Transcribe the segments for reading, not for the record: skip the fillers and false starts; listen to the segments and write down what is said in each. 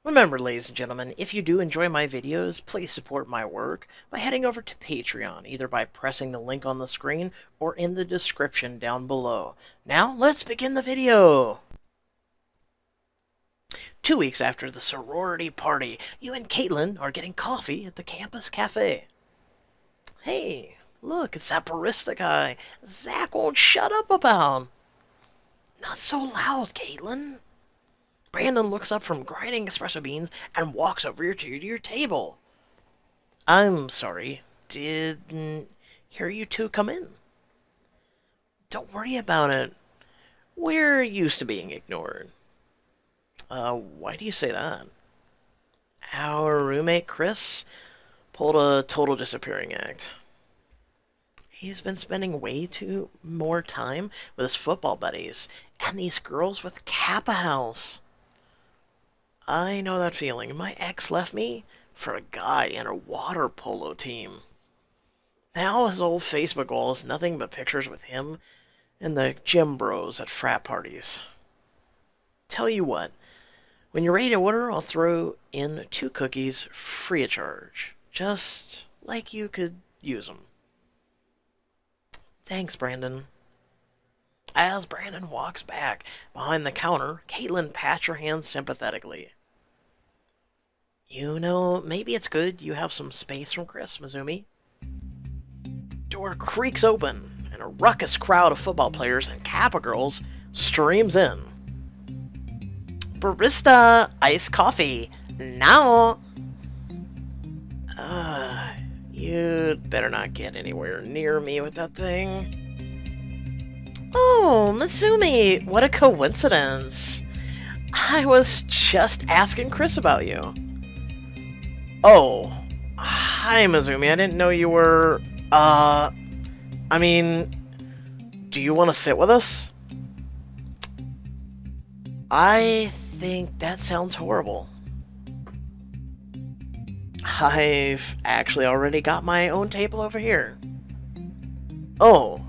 Remember, ladies and gentlemen, if you do enjoy my videos, please support my work by heading over to Patreon, either by pressing the link on the screen or in the description down below. Now, let's begin the video! 2 weeks after the sorority party, you and Kaitlyn are getting coffee at the campus cafe. Hey, look, it's that barista guy. Zach won't shut up about. Not so loud, Kaitlyn. Brandon looks up from grinding espresso beans and walks over to your table. I'm sorry, didn't hear you two come in. Don't worry about it. We're used to being ignored. Why do you say that? Our roommate, Chris, pulled a total disappearing act. He's been spending way too more time with his football buddies and these girls with Kappa House. I know that feeling. My ex left me for a guy in a water polo team. Now his old Facebook wall is nothing but pictures with him and the gym bros at frat parties. Tell you what, when you're ready to order, I'll throw in 2 cookies free of charge. Just like you could use them. Thanks, Brandon. As Brandon walks back behind the counter, Kaitlyn pats her hand sympathetically. You know, maybe it's good you have some space from Chris, Mizumi. Door creaks open, and a ruckus crowd of football players and Kappa girls streams in. Barista, iced coffee, now! You'd better not get anywhere near me with that thing. Oh, Mizumi, what a coincidence. I was just asking Chris about you. Oh, hi, Mizumi. I didn't know you were, do you want to sit with us? I think that sounds horrible. I've actually already got my own table over here. Oh.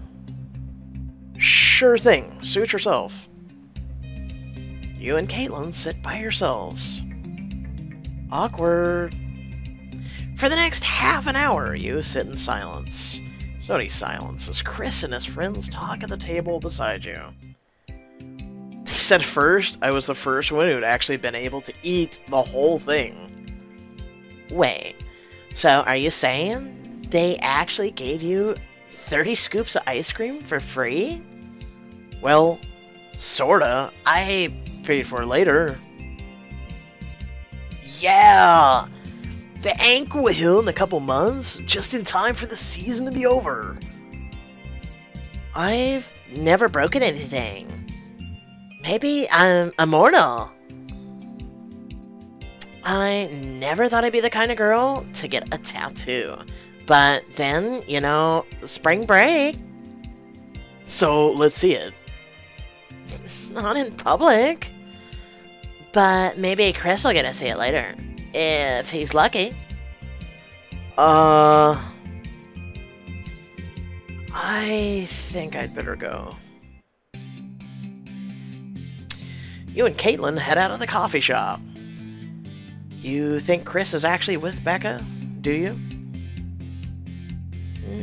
Sure thing. Suit yourself. You and Kaitlyn sit by yourselves. Awkward. For the next half an hour, you sit in silence. So any silence as Chris and his friends talk at the table beside you. They said first I was the first one who'd actually been able to eat the whole thing. Wait, so are you saying they actually gave you 30 scoops of ice cream for free? Well, sorta. I paid for it later. Yeah! The ankle will heal in a couple months, just in time for the season to be over. I've never broken anything. Maybe I'm immortal. I never thought I'd be the kind of girl to get a tattoo. But then, you know, spring break. So, let's see it. Not in public. But maybe Chris will get to see it later. If he's lucky. I think I'd better go. You and Kaitlyn head out of the coffee shop. You think Chris is actually with Becca, do you?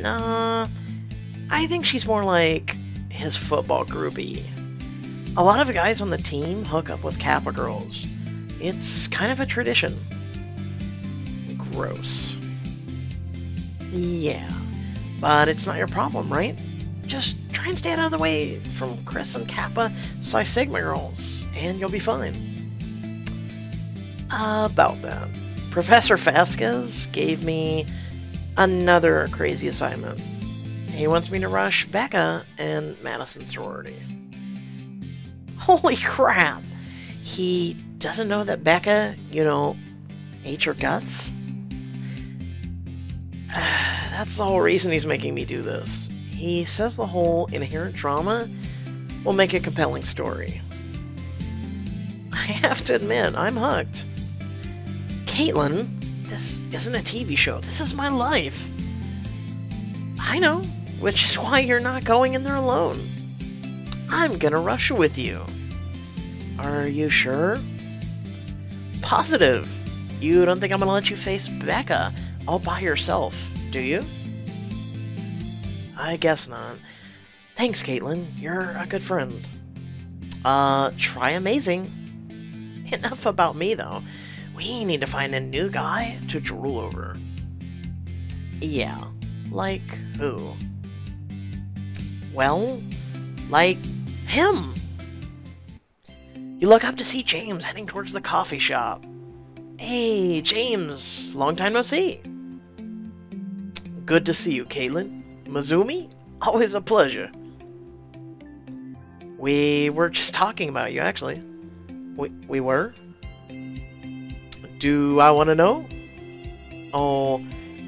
Nah, I think she's more like his football groupie. A lot of the guys on the team hook up with Kappa girls. It's kind of a tradition. Gross. Yeah, but it's not your problem, right? Just try and stay out of the way from Chris and Kappa Psi Sigma girls, and you'll be fine. About that. Professor Vasquez gave me another crazy assignment. He wants me to rush Becca and Madison's sorority. Holy crap! He doesn't know that Becca, ate your guts? That's the whole reason he's making me do this. He says the whole inherent drama will make a compelling story. I have to admit, I'm hooked. Kaitlyn, this isn't a TV show. This is my life. I know, which is why you're not going in there alone. I'm gonna rush with you. Are you sure? Positive. You don't think I'm gonna let you face Becca all by yourself, do you? I guess not. Thanks, Kaitlyn. You're a good friend. Try amazing. Enough about me, though. We need to find a new guy to drool over. Yeah. Like who? Well, like him. You look up to see James heading towards the coffee shop. Hey, James. Long time no see. Good to see you, Kaitlyn. Mizumi? Always a pleasure. We were just talking about you, actually. We were? Do I want to know? Oh,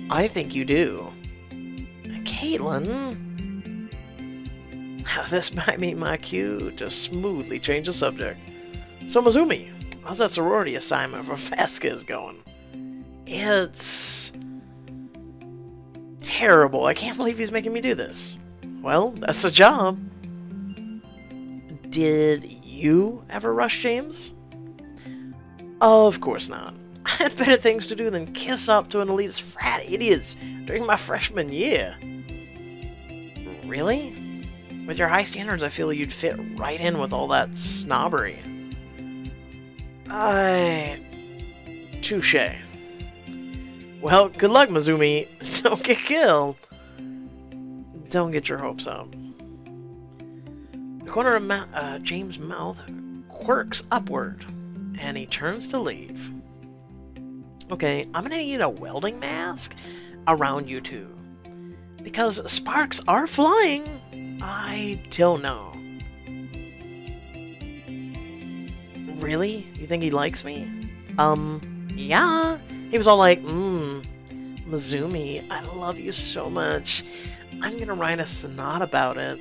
I think you do. Kaitlyn? This might be my cue to smoothly change the subject. So, Mizumi, how's that sorority assignment for Vasquez going? It's terrible. I can't believe he's making me do this. Well, that's the job. Did you ever rush James? Of course not. I had better things to do than kiss up to an elitist frat idiots during my freshman year. Really? With your high standards, I feel you'd fit right in with all that snobbery. Touche. Well, good luck, Mizumi. Don't get killed. Don't get your hopes up. The corner of James' mouth quirks upward, and he turns to leave. Okay, I'm gonna need a welding mask around you two. Because sparks are flying. I don't know. Really? You think he likes me? Yeah. He was all like, Mizumi, I love you so much. I'm gonna write a sonata about it.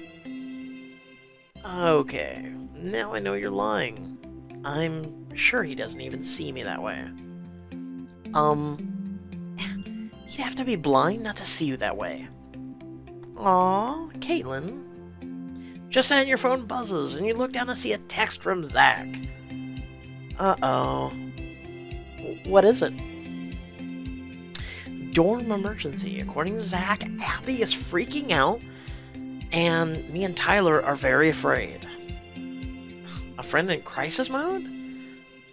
Okay, now I know you're lying. I'm sure he doesn't even see me that way. He'd have to be blind not to see you that way. Aw, Kaitlyn. Just then your phone buzzes and you look down to see a text from Zach. Uh-oh. What is it? Dorm emergency. According to Zach, Abby is freaking out, and me and Tyler are very afraid. A friend in crisis mode?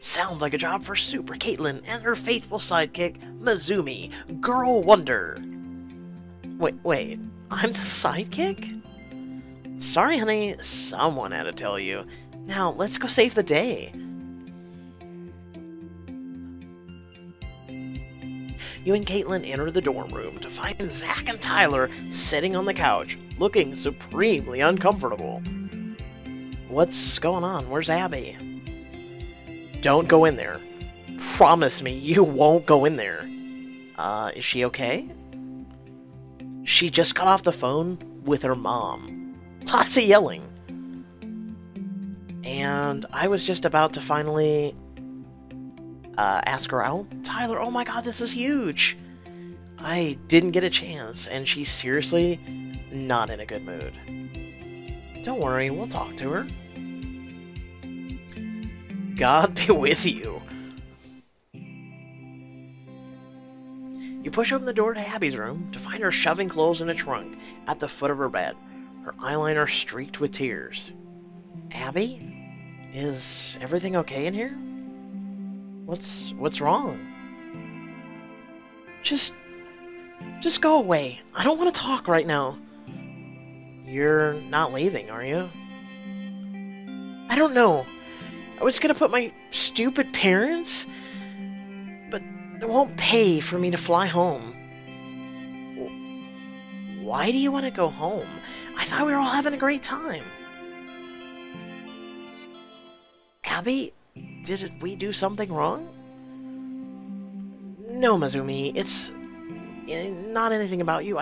Sounds like a job for Super Kaitlyn and her faithful sidekick, Mizumi, Girl Wonder. Wait, I'm the sidekick? Sorry, honey, someone had to tell you. Now, let's go save the day. You and Kaitlyn enter the dorm room to find Zach and Tyler sitting on the couch, looking supremely uncomfortable. What's going on? Where's Abby? Don't go in there. Promise me you won't go in there. Is she okay? She just got off the phone with her mom. Lots of yelling. And I was just about to finally ask her out. Tyler, oh my god, this is huge. I didn't get a chance, and she's seriously not in a good mood. Don't worry, we'll talk to her. God be with you. You push open the door to Abby's room to find her shoving clothes in a trunk at the foot of her bed, her eyeliner streaked with tears. Abby? Is everything okay in here? What's wrong? Just go away. I don't want to talk right now. You're not leaving, are you? I don't know. I was gonna put my stupid parents, but they won't pay for me to fly home. Why do you want to go home? I thought we were all having a great time. Abby, did we do something wrong? No, Mizumi, it's not anything about you.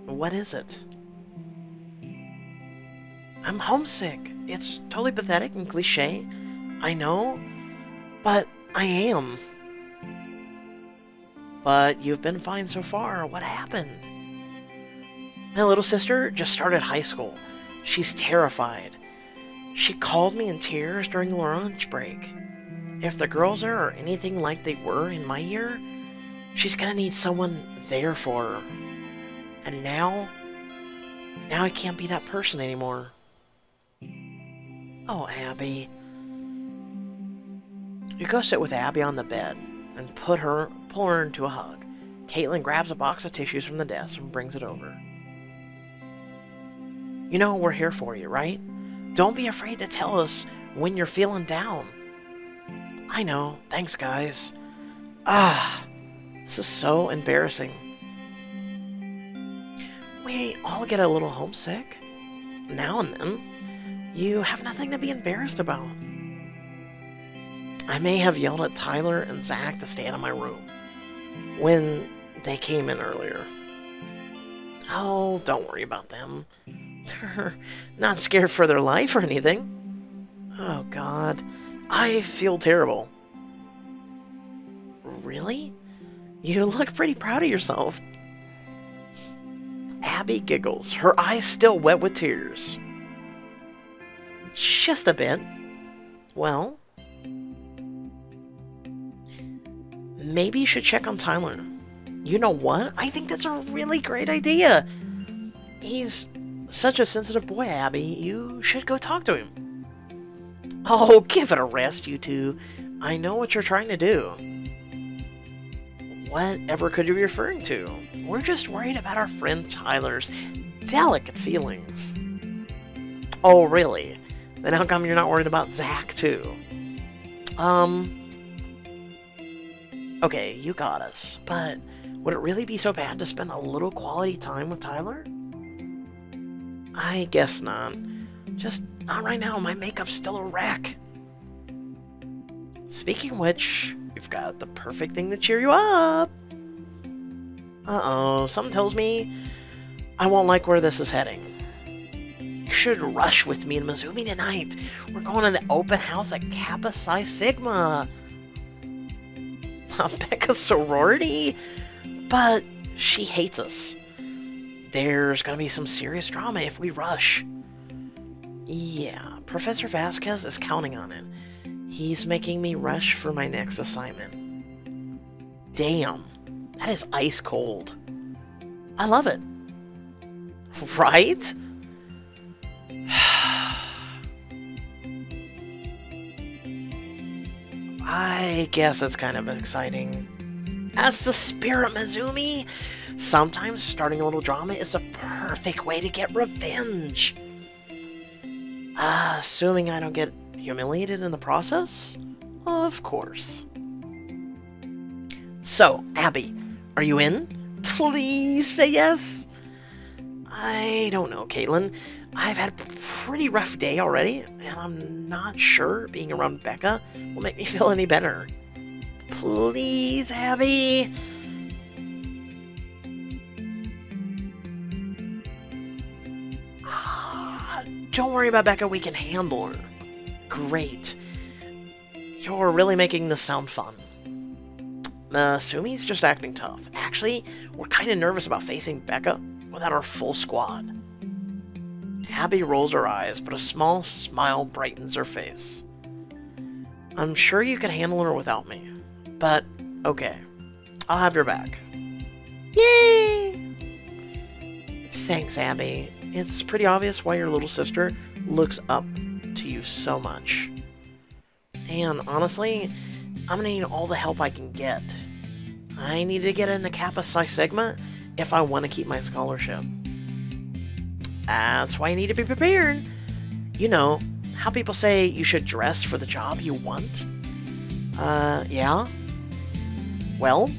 What is it? I'm homesick. It's totally pathetic and cliche. I know, but I am. But you've been fine so far. What happened? My little sister just started high school. She's terrified. She called me in tears during the lunch break. If the girls are anything like they were in my year, she's gonna need someone there for her. And now I can't be that person anymore. Oh, Abby. You go sit with Abby on the bed and pull her into a hug. Kaitlyn grabs a box of tissues from the desk and brings it over. You know we're here for you, right? Don't be afraid to tell us when you're feeling down. I know. Thanks, guys. This is so embarrassing. We all get a little homesick. Now and then. You have nothing to be embarrassed about. I may have yelled at Tyler and Zach to stay out of my room when they came in earlier. Oh, don't worry about them. They're not scared for their life or anything. Oh, God. I feel terrible. Really? You look pretty proud of yourself. Abby giggles, her eyes still wet with tears. Just a bit. Well, maybe you should check on Tyler. You know what? I think that's a really great idea. He's such a sensitive boy, Abby. You should go talk to him. Oh, give it a rest, you two. I know what you're trying to do. Whatever could you be referring to? We're just worried about our friend Tyler's delicate feelings. Oh, really? Then how come you're not worried about Zach, too? Okay, you got us. But would it really be so bad to spend a little quality time with Tyler? I guess not. Just not right now. My makeup's still a wreck. Speaking of which, we've got the perfect thing to cheer you up. Uh-oh, something tells me I won't like where this is heading. You should rush with me and Mizumi tonight. We're going to the open house at Kappa Psi Sigma. Becca's sorority? But she hates us. There's gonna be some serious drama if we rush. Yeah, Professor Vasquez is counting on it. He's making me rush for my next assignment. Damn, that is ice cold. I love it. Right? I guess it's kind of exciting. That's the spirit, Mizumi. Sometimes starting a little drama is a perfect way to get revenge. Assuming I don't get humiliated in the process? Of course. So, Abby, are you in? Please say yes. I don't know, Kaitlyn. I've had a pretty rough day already, and I'm not sure being around Becca will make me feel any better. Please, Abby. Don't worry about Becca, we can handle her. Great. You're really making this sound fun. Sumi's just acting tough. Actually, we're kind of nervous about facing Becca without our full squad. Abby rolls her eyes, but a small smile brightens her face. I'm sure you can handle her without me. But, okay. I'll have your back. Yay! Thanks, Abby. It's pretty obvious why your little sister looks up to you so much. And honestly, I'm gonna need all the help I can get. I need to get into Kappa Psi Sigma if I want to keep my scholarship. That's why you need to be prepared. You know, how people say you should dress for the job you want? Yeah? Well,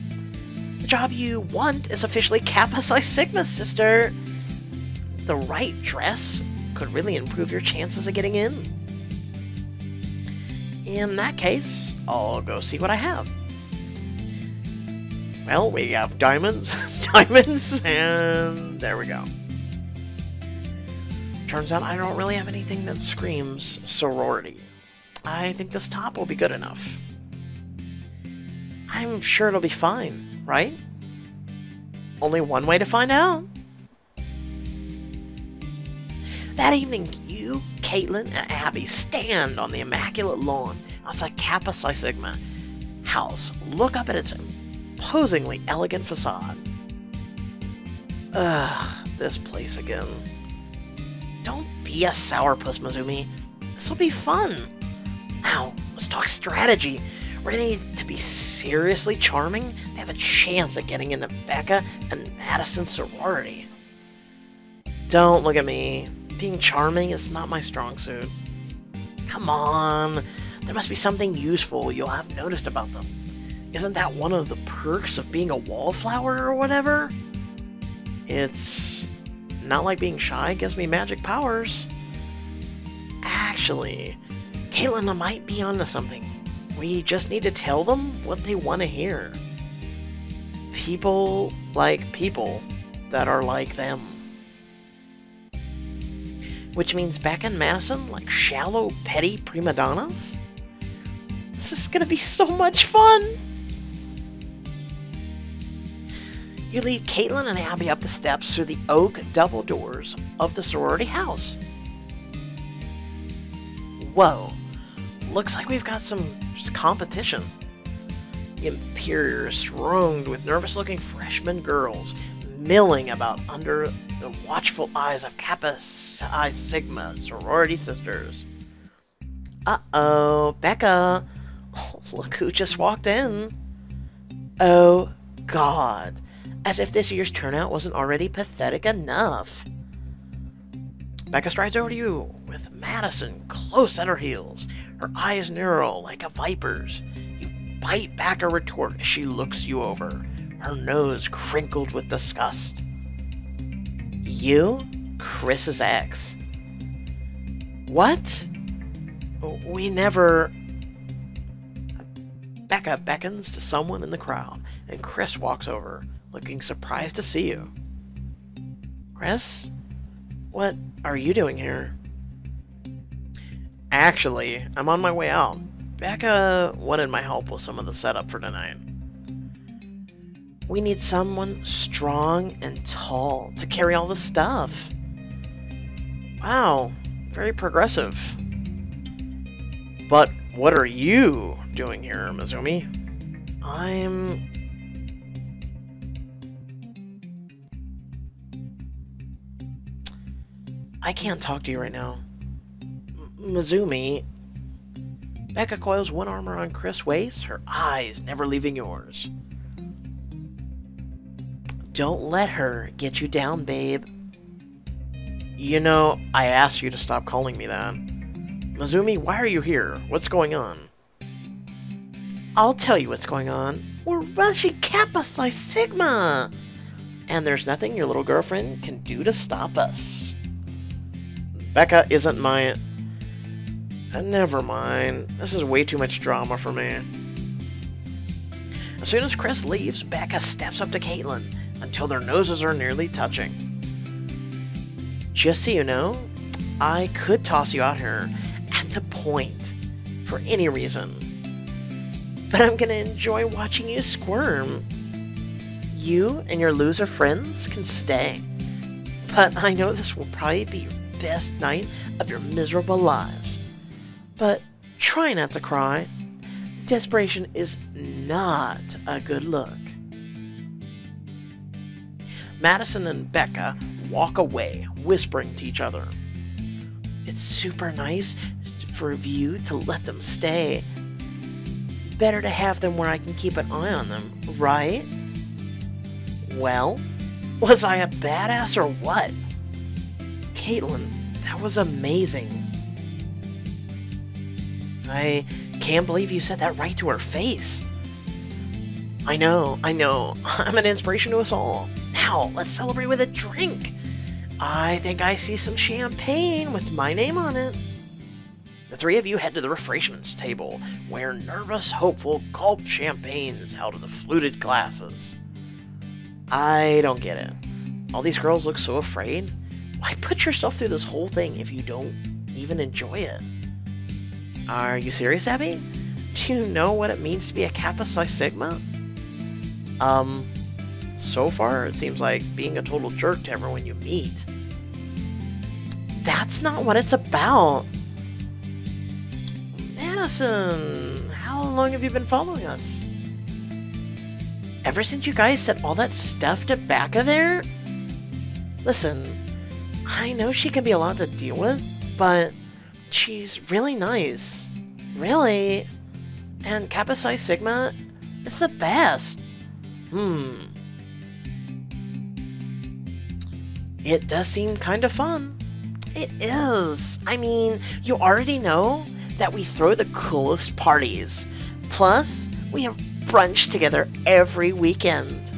the job you want is officially Kappa Psi Sigma, sister. The right dress could really improve your chances of getting in. In that case, I'll go see what I have. Well, we have diamonds, diamonds, and there we go. Turns out I don't really have anything that screams sorority. I think this top will be good enough. I'm sure it'll be fine, right? Only one way to find out. That evening, you, Kaitlyn, and Abby stand on the immaculate lawn, It's a Kappa Psi Sigma house. Look up at its imposingly elegant facade. Ugh, this place again. Don't be a sourpuss, Mizumi. This'll be fun. Now, let's talk strategy. We're gonna need to be seriously charming to have a chance at getting into Becca and Madison's sorority. Don't look at me. Being charming is not my strong suit. Come on. There must be something useful you'll have noticed about them. Isn't that one of the perks of being a wallflower or whatever? It's not like being shy gives me magic powers. Actually, Kaitlyn might be onto something. We just need to tell them what they want to hear. People like people that are like them. Which means Becca and Madison like shallow, petty prima donnas? This is gonna be so much fun! You lead Kaitlyn and Abby up the steps through the oak double doors of the sorority house. Whoa, looks like we've got some competition. The interior is thronged with nervous-looking freshman girls milling about under the watchful eyes of Kappa Psi Sigma sorority sisters. Uh-oh, Becca. Oh, look who just walked in. Oh, God. As if this year's turnout wasn't already pathetic enough. Becca strides over to you, with Madison close at her heels, her eyes narrow like a viper's. You bite back a retort as she looks you over, her nose crinkled with disgust. You? Chris's ex. What? We never... Becca beckons to someone in the crowd, and Chris walks over, looking surprised to see you. Chris? What are you doing here? Actually, I'm on my way out. Becca wanted my help with some of the setup for tonight. We need someone strong and tall to carry all the stuff. Wow, very progressive. But what are you doing here, Mizumi? I can't talk to you right now. Mizumi. Becca coils one arm around Chris' waist, her eyes never leaving yours. Don't let her get you down, babe. You know, I asked you to stop calling me that. Mizumi, why are you here? What's going on? I'll tell you what's going on. We're rushing Kappa Psi Sigma! And there's nothing your little girlfriend can do to stop us. Becca isn't my... never mind. This is way too much drama for me. As soon as Chris leaves, Becca steps up to Kaitlyn until their noses are nearly touching. Just so you know, I could toss you out here at the point for any reason. But I'm gonna enjoy watching you squirm. You and your loser friends can stay. But I know this will probably be your best night of your miserable lives. But try not to cry. Desperation is not a good look. Madison and Becca walk away, whispering to each other. It's super nice for you to let them stay. Better to have them where I can keep an eye on them, right? Well, was I a badass or what? Kaitlyn, that was amazing. I can't believe you said that right to her face. I know. I'm an inspiration to us all. Now, let's celebrate with a drink. I think I see some champagne with my name on it. The three of you head to the refreshments table, where nervous, hopeful gulp champagnes out of the fluted glasses. I don't get it. All these girls look so afraid. Why put yourself through this whole thing if you don't even enjoy it? Are you serious, Abby? Do you know what it means to be a Kappa Psi Sigma? So far, it seems like being a total jerk to everyone you meet. That's not what it's about. Madison! How long have you been following us? Ever since you guys said all that stuff to Becca there? Listen, I know she can be a lot to deal with, but she's really nice. Really? And Kappa Psi Sigma is the best. It does seem kind of fun. It is. I mean, you already know that we throw the coolest parties. Plus, we have brunch together every weekend.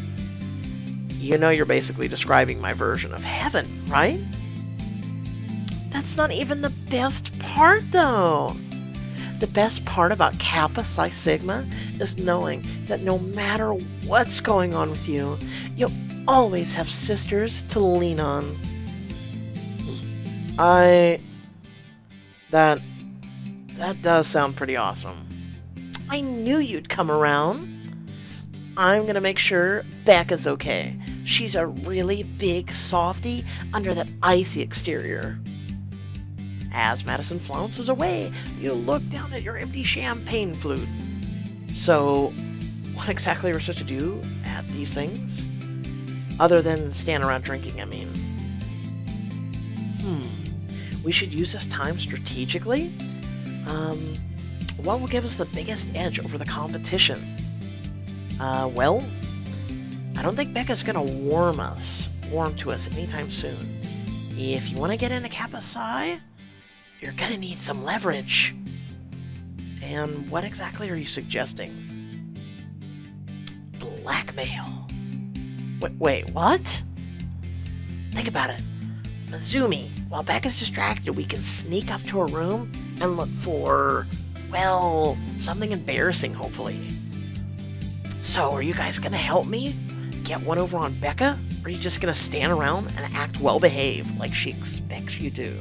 You know you're basically describing my version of heaven, right? That's not even the best part, though. The best part about Kappa Psi Sigma is knowing that no matter what's going on with you, you'll always have sisters to lean on. That does sound pretty awesome. I knew you'd come around. I'm gonna make sure Becca's okay. She's a really big softie under that icy exterior. As Madison flounces away, you look down at your empty champagne flute. So, what exactly are we supposed to do at these things? Other than stand around drinking, I mean. We should use this time strategically. What will give us the biggest edge over the competition? Well, I don't think Becca's gonna warm to us anytime soon. If you want to get into Kappa Psi, you're gonna need some leverage. And what exactly are you suggesting? Blackmail. Wait, what? Think about it. Azumi, while Becca's distracted, we can sneak up to her room and look for, well, something embarrassing, hopefully. So, are you guys gonna help me get one over on Becca? Or are you just gonna stand around and act well-behaved like she expects you to?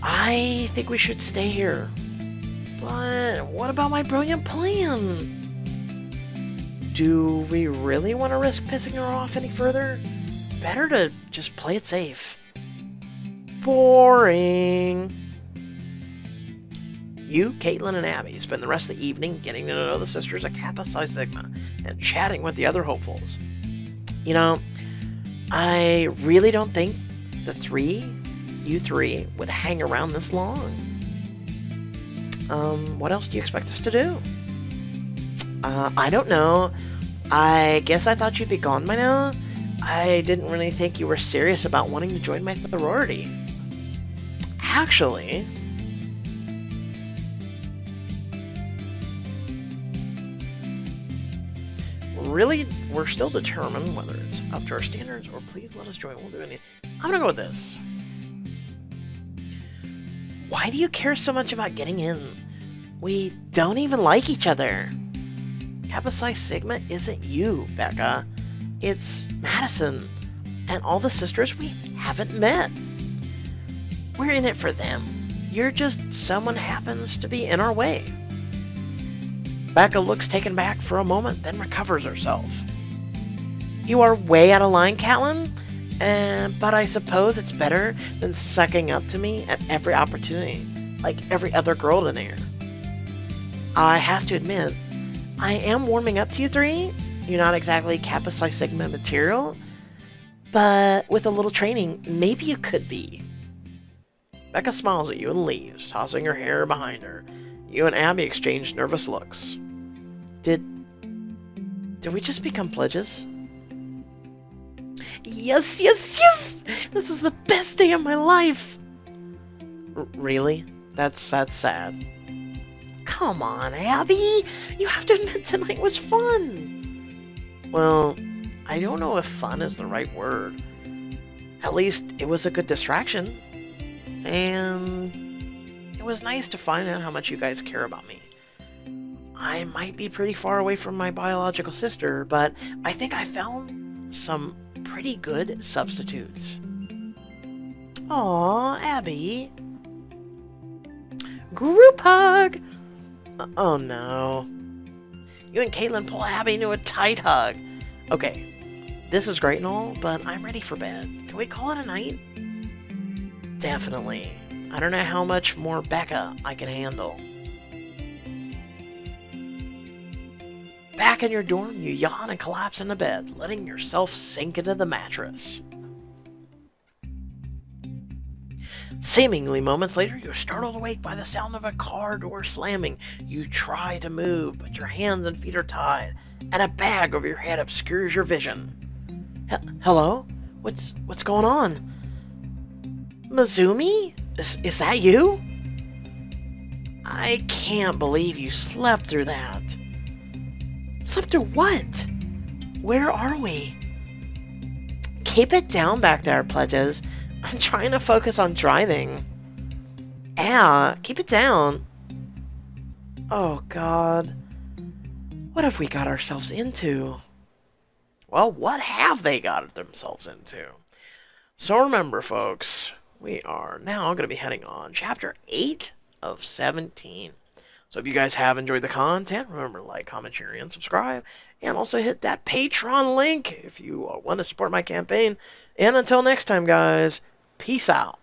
I think we should stay here. But what about my brilliant plan? Do we really want to risk pissing her off any further? Better to just play it safe. Boring. You, Kaitlyn, and Abby spend the rest of the evening getting to know the sisters at Kappa Psi Sigma and chatting with the other hopefuls. You know, I really don't think you three would hang around this long. What else do you expect us to do? I don't know. I guess I thought you'd be gone by now. I didn't really think you were serious about wanting to join my sorority. Actually, really, we're still determined whether it's up to our standards or please let us join. We'll do anything. I'm gonna go with this. Why do you care so much about getting in? We don't even like each other. Kappa Psi Sigma isn't you, Becca. It's Madison and all the sisters we haven't met. We're in it for them. You're just someone happens to be in our way. Becca looks taken back for a moment, then recovers herself. You are way out of line, Kaitlyn, but I suppose it's better than sucking up to me at every opportunity, like every other girl in here. I have to admit, I am warming up to you three. You're not exactly Kappa Psi Sigma material, but with a little training, maybe you could be. Becca smiles at you and leaves, tossing her hair behind her. You and Abby exchange nervous looks. Did we just become pledges? Yes! This is the best day of my life! Really? That's sad. Come on, Abby! You have to admit tonight was fun! Well, I don't know if fun is the right word. At least, it was a good distraction. And it was nice to find out how much you guys care about me. I might be pretty far away from my biological sister, but I think I found some pretty good substitutes. Aw, Abby. Group hug! Oh no. You and Kaitlyn pull Abby into a tight hug. Okay, this is great and all, but I'm ready for bed. Can we call it a night? Definitely. I don't know how much more Becca I can handle. Back in your dorm, you yawn and collapse into bed, letting yourself sink into the mattress. Seemingly moments later, you're startled awake by the sound of a car door slamming. You try to move, but your hands and feet are tied, and a bag over your head obscures your vision. Hello? What's going on? Mizumi? Is that you? I can't believe you slept through that. Slept through what? Where are we? Keep it down back there, pledges. I'm trying to focus on driving. Yeah, keep it down. Oh, God. What have we got ourselves into? Well, what have they got themselves into? So remember, folks, we are now going to be heading on Chapter 8 of 17. So if you guys have enjoyed the content, remember to like, comment, share, and subscribe. And also hit that Patreon link if you want to support my campaign. And until next time, guys, peace out.